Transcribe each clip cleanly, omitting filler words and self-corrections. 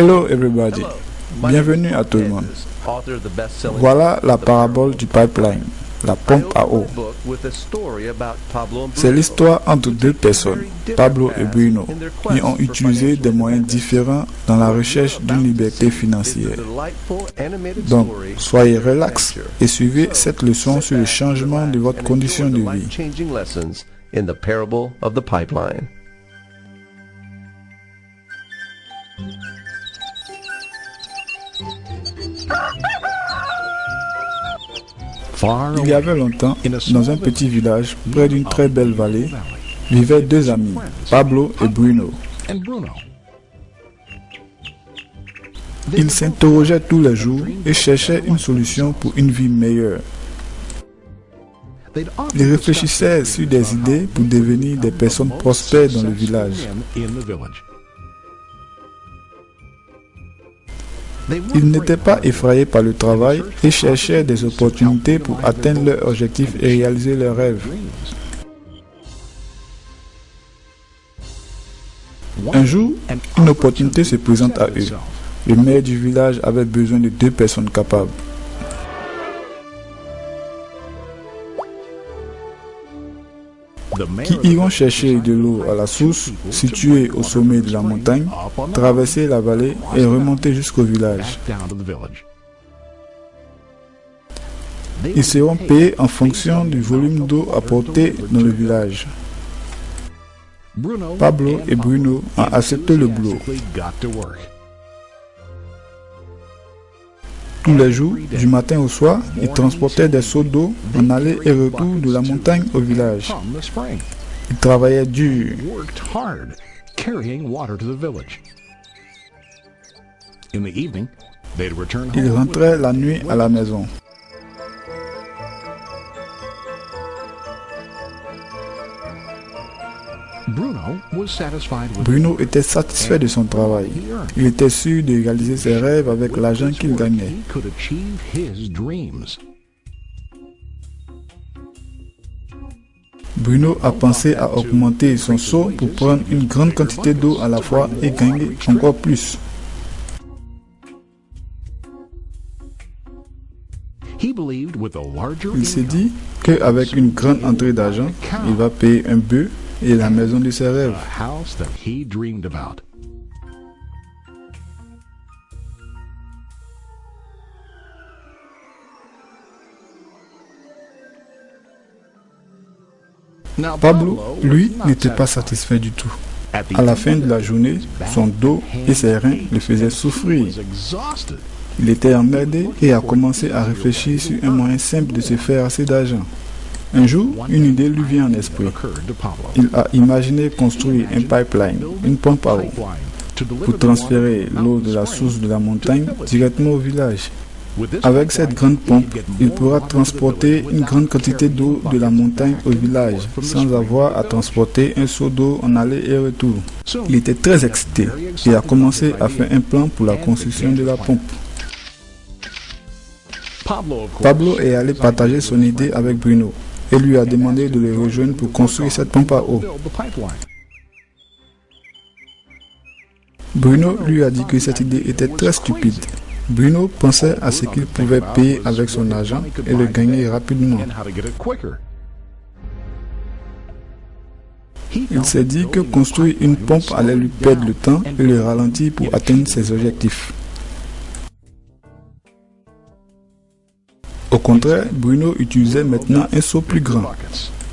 Hello everybody, bienvenue à tout le monde. Voilà la parabole du pipeline, la pompe à eau. C'est l'histoire entre deux personnes, Pablo et Bruno, qui ont utilisé des moyens différents dans la recherche d'une liberté financière. Donc, soyez relax et suivez cette leçon sur le changement de votre condition de vie. Il y avait longtemps, dans un petit village, près d'une très belle vallée, vivaient deux amis, Pablo et Bruno. Ils s'interrogeaient tous les jours et cherchaient une solution pour une vie meilleure. Ils réfléchissaient sur des idées pour devenir des personnes prospères dans le village. Ils n'étaient pas effrayés par le travail et cherchaient des opportunités pour atteindre leurs objectifs et réaliser leurs rêves. Un jour, une opportunité se présente à eux. Le maire du village avait besoin de deux personnes capables. Qui iront chercher de l'eau à la source située au sommet de la montagne, traverser la vallée et remonter jusqu'au village. Ils seront payés en fonction du volume d'eau apporté dans le village. Pablo et Bruno ont accepté le boulot. Tous les jours, du matin au soir, ils transportaient des seaux d'eau en aller et retour de la montagne au village. Ils travaillaient dur. Ils rentraient la nuit à la maison. Bruno était satisfait de son travail. Il était sûr de réaliser ses rêves avec l'argent qu'il gagnait. Bruno a pensé à augmenter son seau pour prendre une grande quantité d'eau à la fois et gagner encore plus. Il s'est dit qu'avec une grande entrée d'argent, il va payer un bœuf et la maison de ses rêves. Pablo, lui, n'était pas satisfait du tout. À la fin de la journée, son dos et ses reins le faisaient souffrir. Il était emmerdé et a commencé à réfléchir sur un moyen simple de se faire assez d'argent. Un jour, une idée lui vient en esprit. Il a imaginé construire un pipeline, une pompe à eau, pour transférer l'eau de la source de la montagne directement au village. Avec cette grande pompe, il pourra transporter une grande quantité d'eau de la montagne au village sans avoir à transporter un seau d'eau en aller et retour. Il était très excité et a commencé à faire un plan pour la construction de la pompe. Pablo est allé partager son idée avec Bruno et lui a demandé de le rejoindre pour construire cette pompe à eau. Bruno lui a dit que cette idée était très stupide. Bruno pensait à ce qu'il pouvait payer avec son argent et le gagner rapidement. Il s'est dit que construire une pompe allait lui perdre le temps et le ralentir pour atteindre ses objectifs. Au contraire, Bruno utilisait maintenant un seau plus grand.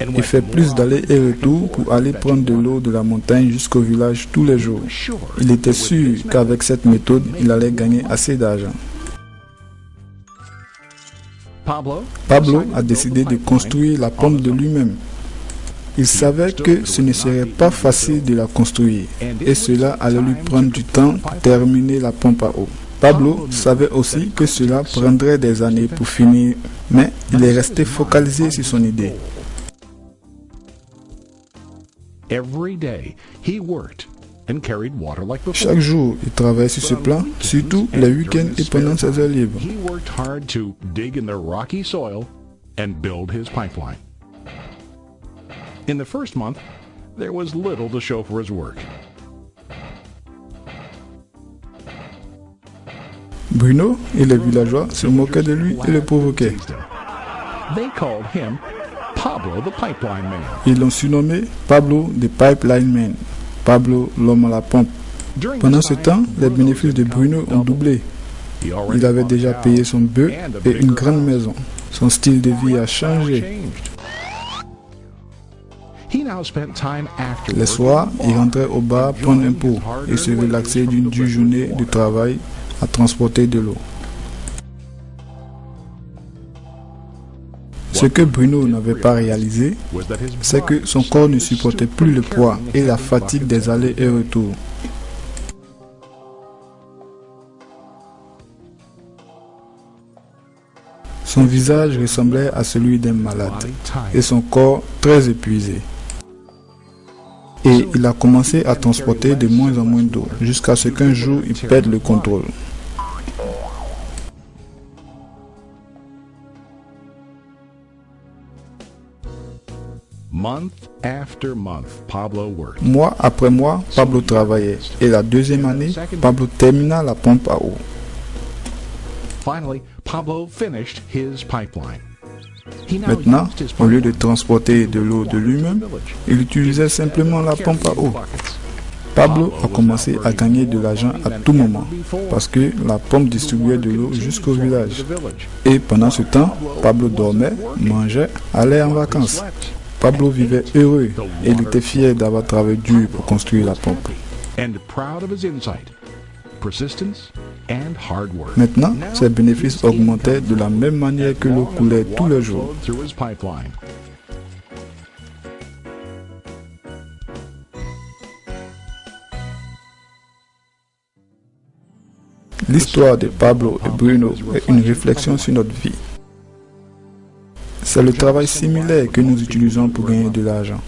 Il fait plus d'aller et retour pour aller prendre de l'eau de la montagne jusqu'au village tous les jours. Il était sûr qu'avec cette méthode, il allait gagner assez d'argent. Pablo a décidé de construire la pompe de lui-même. Il savait que ce ne serait pas facile de la construire et cela allait lui prendre du temps pour terminer la pompe à eau. Pablo savait aussi que cela prendrait des années pour finir, mais il est resté focalisé sur son idée. Chaque jour, il travaillait sur ce plan, surtout les week-ends et pendant ses heures libres. In the first month, there was little to show for his work. Bruno et les villageois se moquaient de lui et le provoquaient. Ils l'ont surnommé Pablo the Pipeline Man, Pablo l'homme à la pompe. Pendant ce temps, les bénéfices de Bruno ont doublé. Il avait déjà payé son bœuf et une grande maison. Son style de vie a changé. Les soirs, il rentrait au bar prendre un pot et se relaxer d'une dure journée de travail à transporter de l'eau. Ce que Bruno n'avait pas réalisé, c'est que son corps ne supportait plus le poids et la fatigue des allers et retours. Son visage ressemblait à celui d'un malade et son corps très épuisé. Et il a commencé à transporter de moins en moins d'eau jusqu'à ce qu'un jour il perde le contrôle. Mois après mois, Pablo travaillait et la deuxième année, Pablo termina la pompe à eau. Maintenant, au lieu de transporter de l'eau de lui-même, il utilisait simplement la pompe à eau. Pablo a commencé à gagner de l'argent à tout moment parce que la pompe distribuait de l'eau jusqu'au village. Et pendant ce temps, Pablo dormait, mangeait, allait en vacances. Pablo vivait heureux et il était fier d'avoir travaillé dur pour construire la pompe. Maintenant, ses bénéfices augmentaient de la même manière que l'eau coulait tous les jours. L'histoire de Pablo et Bruno est une réflexion sur notre vie. C'est le travail similaire que nous utilisons pour gagner de l'argent.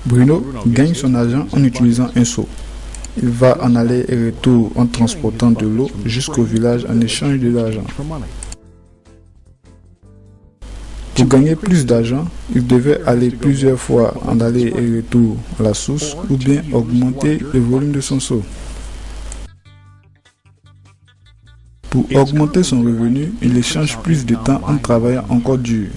Bruno gagne son argent en utilisant un seau. Il va en aller et retour en transportant de l'eau jusqu'au village en échange de l'argent. Pour gagner plus d'argent, il devait aller plusieurs fois en aller et retour à la source ou bien augmenter le volume de son seau. Pour augmenter son revenu, il échange plus de temps en travaillant encore dur.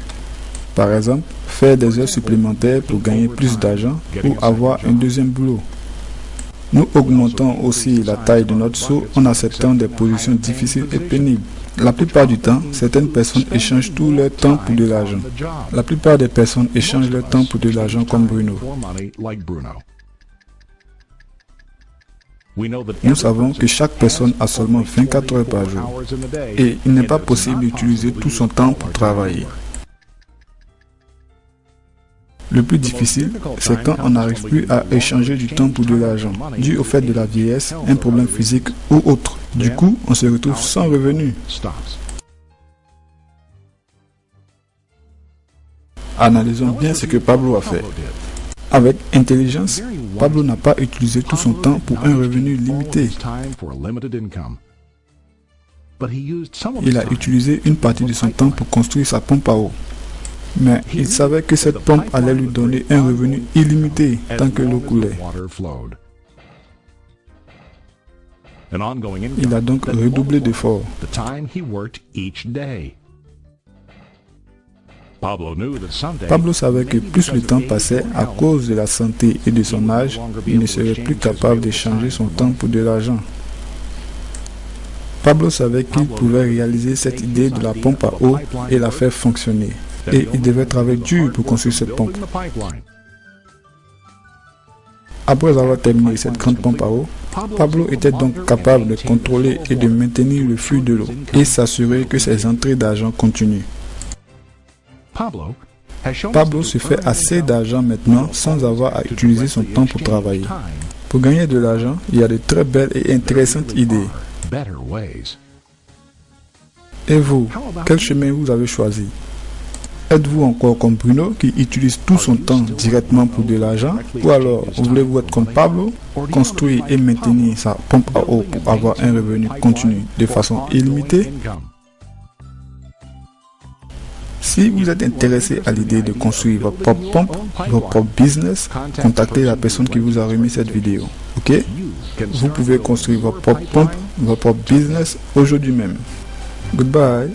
Par exemple, faire des heures supplémentaires pour gagner plus d'argent ou avoir un deuxième boulot. Nous augmentons aussi la taille de notre seau en acceptant des positions difficiles et pénibles. La plupart du temps, certaines personnes échangent tout leur temps pour de l'argent. La plupart des personnes échangent leur temps pour de l'argent comme Bruno. Nous savons que chaque personne a seulement 24 heures par jour et il n'est pas possible d'utiliser tout son temps pour travailler. Le plus difficile, c'est quand on n'arrive plus à échanger du temps pour de l'argent, dû au fait de la vieillesse, un problème physique ou autre. Du coup, on se retrouve sans revenu. Analysons bien ce que Pablo a fait. Avec intelligence, Pablo n'a pas utilisé tout son temps pour un revenu limité. Il a utilisé une partie de son temps pour construire sa pompe à eau. Mais il savait que cette pompe allait lui donner un revenu illimité tant que l'eau coulait. Il a donc redoublé d'efforts. Pablo savait que plus le temps passait, à cause de la santé et de son âge, il ne serait plus capable d'échanger son temps pour de l'argent. Pablo savait qu'il pouvait réaliser cette idée de la pompe à eau et la faire fonctionner. Et il devait travailler dur pour construire cette pompe. Après avoir terminé cette grande pompe à eau, Pablo était donc capable de contrôler et de maintenir le flux de l'eau et s'assurer que ses entrées d'argent continuent. Pablo se fait assez d'argent maintenant sans avoir à utiliser son temps pour travailler. Pour gagner de l'argent, il y a de très belles et intéressantes idées. Et vous, quel chemin vous avez choisi? Êtes-vous encore comme Bruno qui utilise tout son temps directement pour de l'argent? Ou alors voulez-vous être comme Pablo, construire et maintenir sa pompe à eau pour avoir un revenu continu de façon illimitée? Si vous êtes intéressé à l'idée de construire votre propre pompe, votre propre business, contactez la personne qui vous a remis cette vidéo. Ok? Vous pouvez construire votre propre pompe, votre propre business aujourd'hui même. Goodbye.